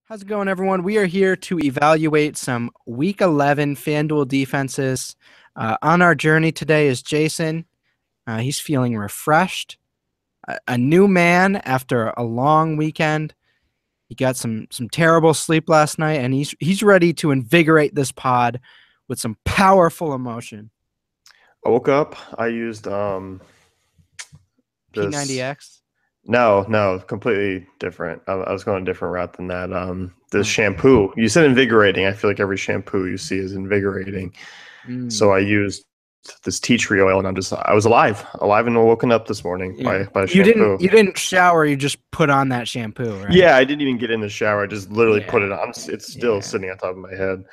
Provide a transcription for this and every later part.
How's it going, everyone? We are here to evaluate some Week 11 FanDuel defenses. On our journey today is Jason. He's feeling refreshed, a new man after a long weekend. He got some terrible sleep last night, and he's ready to invigorate this pod with some powerful emotion. I woke up. I used this. P90X. No, completely different. I was going a different route than that. This Mm. shampoo. You said invigorating. I feel like every shampoo you see is invigorating. So Mm. I used this tea tree oil, and I was alive and woken up this morning Yeah. by You didn't shampoo. you didn't shower, you just put on that shampoo, right? Yeah, I didn't even get in the shower. I just literally put Yeah. it on. It's still Yeah. sitting on top of my head.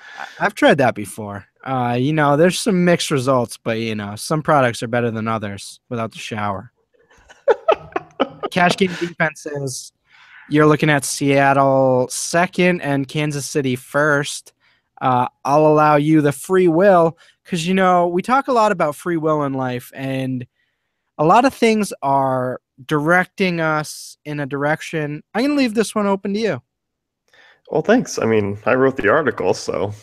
I've tried that before. There's some mixed results, but some products are better than others without the shower. Cash game defenses. You're looking at Seattle second and Kansas City first. I'll allow you the free will because we talk a lot about free will in life, and a lot of things are directing us in a direction. I'm gonna leave this one open to you. Well, thanks. I mean, I wrote the article, so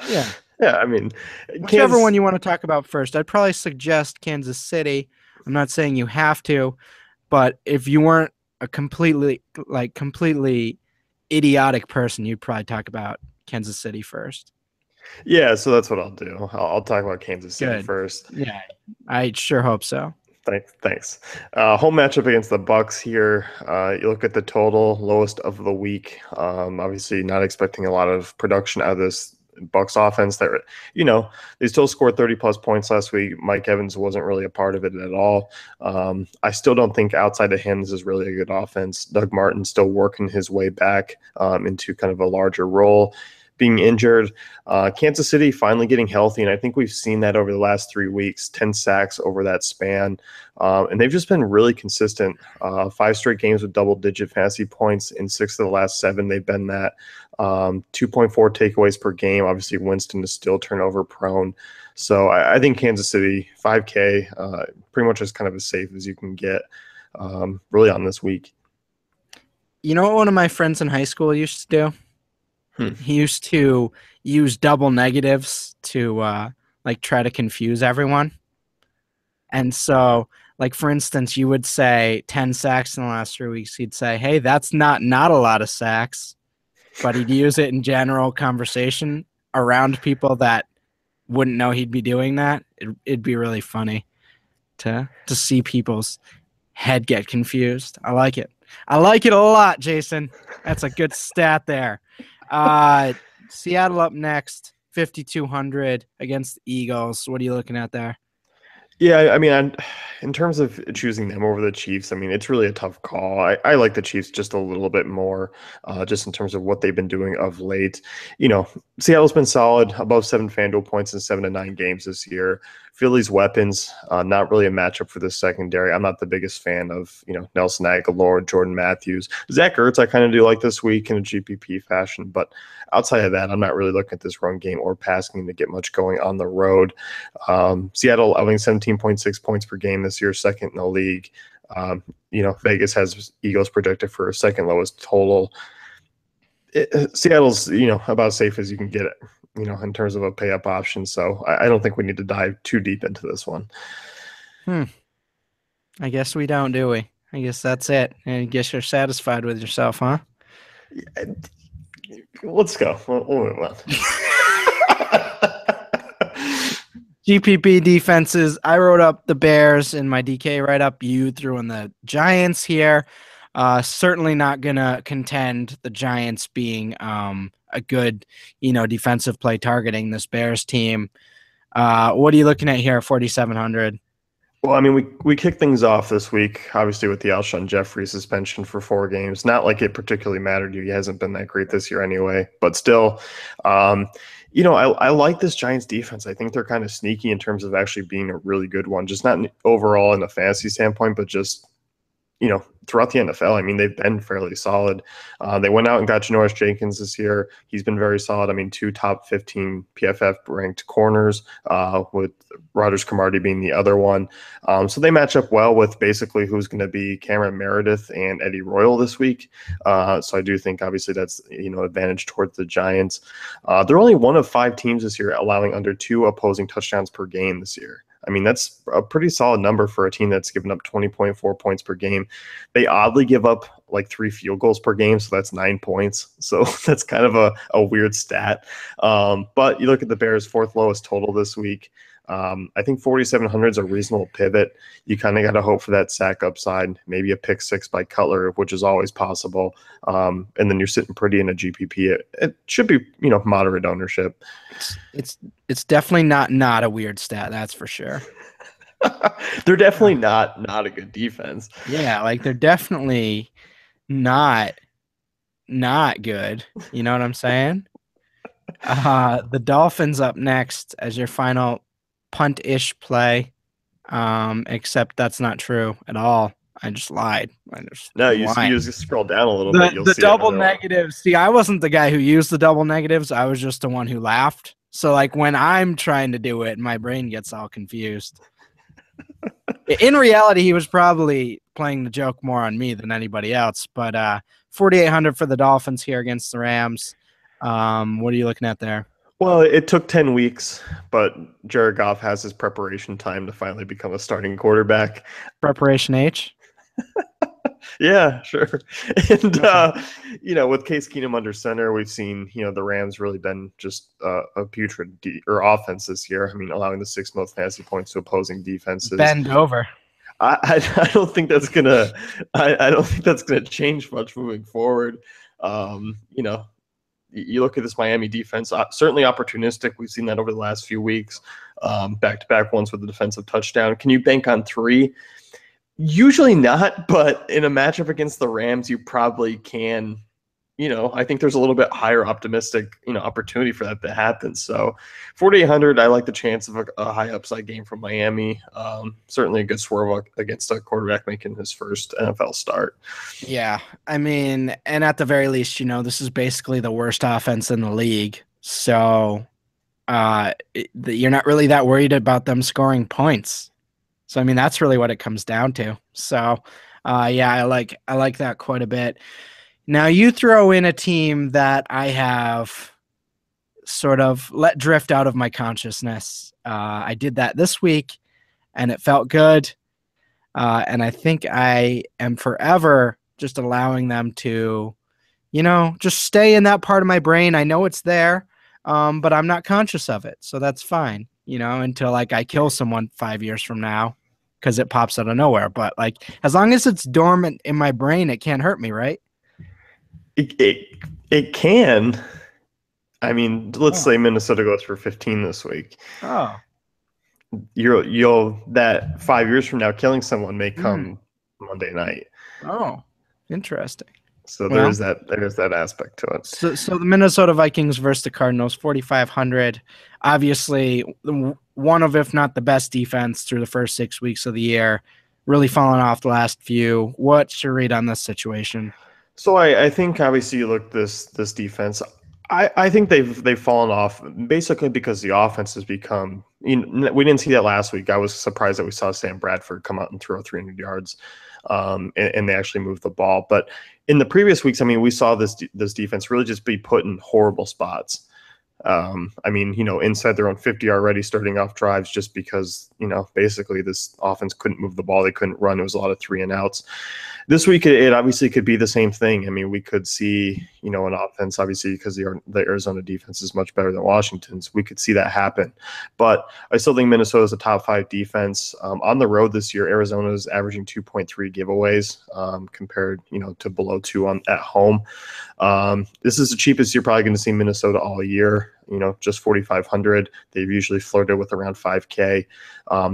Yeah. yeah. I mean, Whichever Kansas. one you want to talk about first. I'd probably suggest Kansas City. I'm not saying you have to, but if you weren't a completely idiotic person, you'd probably talk about Kansas City first. Yeah, so that's what I'll do. I'll talk about Kansas City Good. first. Yeah, I sure hope so. Thanks. Home matchup against the Bucks here. You look at the total, lowest of the week. Obviously, not expecting a lot of production out of this Bucks offense. They still scored 30 plus points last week. Mike Evans wasn't really a part of it at all. I still don't think outside of him this is really a good offense. Doug Martin still working his way back into kind of a larger role, being injured. Kansas City finally getting healthy, and I think we've seen that over the last 3 weeks, 10 sacks over that span. And they've just been really consistent. 5 straight games with double-digit fantasy points. In 6 of the last 7, they've been that. 2.4 takeaways per game. Obviously, Winston is still turnover prone. So I think Kansas City, 5K, pretty much as kind of as safe as you can get really on this week. You know what one of my friends in high school used to do? Hmm. He used to use double negatives to try to confuse everyone. And so, like for instance, you would say 10 sacks in the last 3 weeks. He'd say, "Hey, that's not a lot of sacks," but he'd use it in general conversation around people that wouldn't know he'd be doing that. It'd be really funny to see people's head get confused. I like it. I like it a lot, Jason. That's a good stat there. Uh, Seattle up next, 5,200 against the Eagles. What are you looking at there? Yeah, I mean, in terms of choosing them over the Chiefs, I mean, it's really a tough call. I like the Chiefs just a little bit more, just in terms of what they've been doing of late. Seattle's been solid, above 7 FanDuel points in 7 to 9 games this year. Philly's weapons, not really a matchup for the secondary. I'm not the biggest fan of, Nelson Agholor, Jordan Matthews. Zach Ertz, I kind of do like this week in a GPP fashion, but outside of that, I'm not really looking at this run game or passing to get much going on the road. Seattle allowing 17.6 points per game this year, second in the league. Vegas has Eagles projected for a second lowest total. Seattle's, about as safe as you can get it, in terms of a pay up option. So I don't think we need to dive too deep into this one. I guess we don't, do we? I guess that's it. And I guess you're satisfied with yourself, huh? Let's go. We'll move on. GPP defenses. I wrote up the Bears in my DK write up. You threw in the Giants here. Certainly not gonna contend the Giants being a good, defensive play targeting this Bears team. What are you looking at here? 4,700. Well, I mean, we kicked things off this week, obviously, with the Alshon Jeffrey suspension for 4 games. Not like it particularly mattered to you. He hasn't been that great this year anyway. But still, I like this Giants defense. I think they're kind of sneaky in terms of actually being a really good one. Just not overall in a fantasy standpoint, but just, throughout the NFL. I mean, they've been fairly solid. They went out and got Janoris Jenkins this year. He's been very solid. I mean, 2 top 15 PFF ranked corners, with Rodgers Cromartie being the other one. So they match up well with basically who's going to be Cameron Meredith and Eddie Royal this week. So I do think obviously that's, advantage towards the Giants. They're only one of 5 teams this year allowing under 2 opposing touchdowns per game this year. I mean, that's a pretty solid number for a team that's given up 20.4 points per game. They oddly give up like 3 field goals per game, so that's 9 points. So that's kind of a weird stat. But you look at the Bears' 4th lowest total this week. I think 4,700 is a reasonable pivot. You kind of got to hope for that sack upside, maybe a pick 6 by Cutler, which is always possible. And then you're sitting pretty in a GPP. It should be, moderate ownership. It's definitely not a weird stat, that's for sure. They're definitely not a good defense. Yeah, like they're definitely not good. You know what I'm saying? The Dolphins up next as your final punt-ish play. Except that's not true at all. I just lied. No, you just scroll down a little bit. You'll the see double negatives. See, I wasn't the guy who used the double negatives. I was just the one who laughed. So like when I'm trying to do it, my brain gets all confused. In reality, he was probably playing the joke more on me than anybody else. But 4,800 for the Dolphins here against the Rams. What are you looking at there? Well, it took 10 weeks, but Jared Goff has his preparation time to finally become a starting quarterback. Preparation H? Yeah, sure. And, with Case Keenum under center, we've seen, the Rams really been just a putrid offense this year. I mean, allowing the 6th most fantasy points to opposing defenses. Bend over. I don't think that's gonna I don't think that's gonna change much moving forward. You look at this Miami defense, certainly opportunistic. We've seen that over the last few weeks, back-to-back ones with the defensive touchdown. Can you bank on 3? Usually not, but in a matchup against the Rams, you probably can. I think there's a little bit higher optimistic, opportunity for that to happen. So 4,800, I like the chance of a high upside game from Miami. Certainly a good swerve against a quarterback making his first NFL start. Yeah, I mean, and at the very least, this is basically the worst offense in the league. So you're not really that worried about them scoring points. So, I mean, that's really what it comes down to. So, yeah, I like that quite a bit. Now, you throw in a team that I have sort of let drift out of my consciousness. I did that this week, and it felt good. And I think I am forever just allowing them to, just stay in that part of my brain. I know it's there, but I'm not conscious of it. So that's fine, until like I kill someone 5 years from now because it pops out of nowhere. But like, as long as it's dormant in my brain, it can't hurt me, right? It can. I mean, let's say Minnesota goes for 15 this week. Oh. You'll that 5 years from now, killing someone may come Monday night. Oh, interesting. So there's that aspect to it. So the Minnesota Vikings versus the Cardinals, 4,500. Obviously, one of, if not the best defense through the first 6 weeks of the year. Really fallen off the last few. What's your read on this situation? So I think obviously you look this defense. I think they've fallen off basically because the offense has become. We didn't see that last week. I was surprised that we saw Sam Bradford come out and throw 300 yards, and they actually moved the ball. But in the previous weeks, I mean, we saw this defense really just be put in horrible spots. Inside their own 50 already, starting off drives just because basically this offense couldn't move the ball. They couldn't run. It was a lot of 3 and outs. This week, it obviously could be the same thing. I mean, we could see, an offense, obviously, because the Arizona defense is much better than Washington's. We could see that happen. But I still think Minnesota is a top 5 defense. On the road this year, Arizona is averaging 2.3 giveaways compared, to below 2 at home. This is the cheapest you're probably going to see Minnesota all year. Just 4,500. They've usually flirted with around 5K.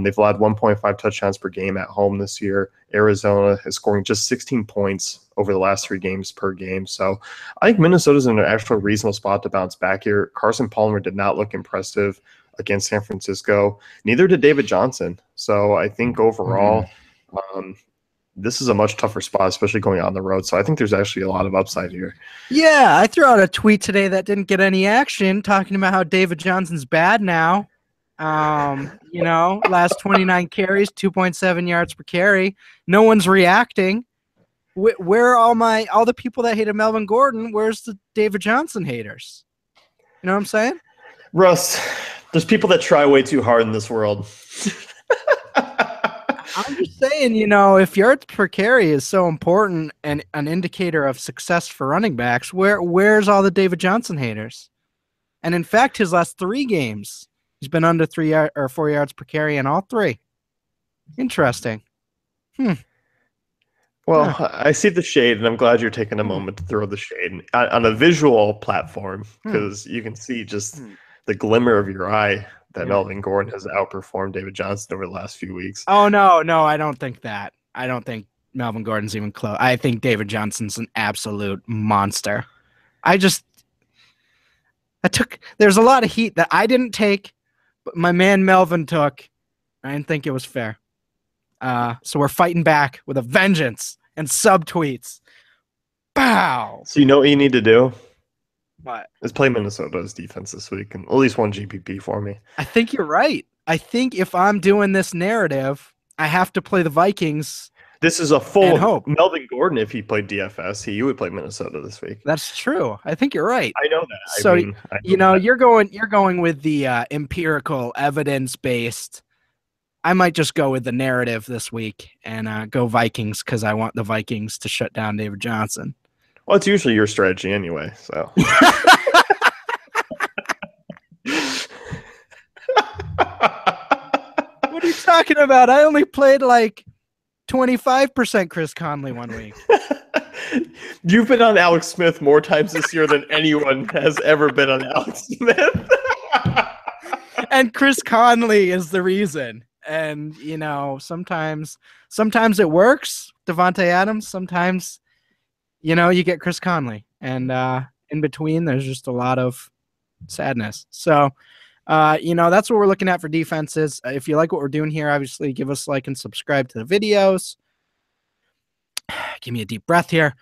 They've allowed 1.5 touchdowns per game at home this year. Arizona is scoring just 16 points over the last 3 games per game. So I think Minnesota's in an actual reasonable spot to bounce back here. Carson Palmer did not look impressive against San Francisco. Neither did David Johnson. So I think overall, this is a much tougher spot, especially going on the road. So I think there's actually a lot of upside here. Yeah, I threw out a tweet today that didn't get any action, talking about how David Johnson's bad now. Last 29 carries, 2.7 yards per carry. No one's reacting. Where are all the people that hated Melvin Gordon? Where's the David Johnson haters? You know what I'm saying? Russ, there's people that try way too hard in this world. I'm just saying, if yards per carry is so important and an indicator of success for running backs, where's all the David Johnson haters? And in fact, his last 3 games, he's been under 4 yards per carry in all 3. Interesting. Well, I see the shade, and I'm glad you're taking a moment to throw the shade on a visual platform, because you can see just the glimmer of your eye that Melvin Gordon has outperformed David Johnson over the last few weeks. Oh, no, I don't think that. I don't think Melvin Gordon's even close. I think David Johnson's an absolute monster. There's a lot of heat that I didn't take, but my man Melvin took. I didn't think it was fair. So we're fighting back with a vengeance and subtweets. Bow. So you know what you need to do? What? Is play Minnesota's defense this week and at least one GPP for me. I think you're right. I think if I'm doing this narrative, I have to play the Vikings. This is a full hope. Melvin Gordon. If he played DFS, he would play Minnesota this week. That's true. I think you're right. I know that. So you're going with the empirical, evidence-based. I might just go with the narrative this week and go Vikings because I want the Vikings to shut down David Johnson. Well, it's usually your strategy anyway. So. What are you talking about? I only played like 25% Chris Conley one week. You've been on Alex Smith more times this year than anyone has ever been on Alex Smith. And Chris Conley is the reason. And, sometimes it works, Devontae Adams. Sometimes, you get Chris Conley. And in between, there's just a lot of sadness. So, that's what we're looking at for defenses. If you like what we're doing here, obviously give us a like and subscribe to the videos. Give me a deep breath here.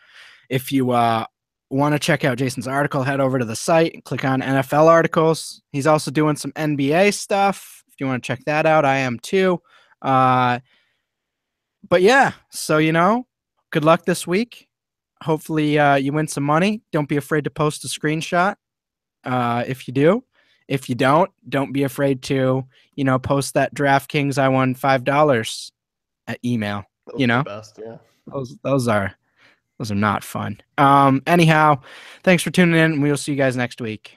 If you want to check out Jason's article, head over to the site and click on NFL articles. He's also doing some NBA stuff. If you want to check that out, I am too. But yeah, so, good luck this week. Hopefully you win some money. Don't be afraid to post a screenshot if you do. If you don't be afraid to, post that DraftKings I won $5 at email. Those are the best, yeah. Those are not fun. Anyhow, thanks for tuning in. We'll see you guys next week.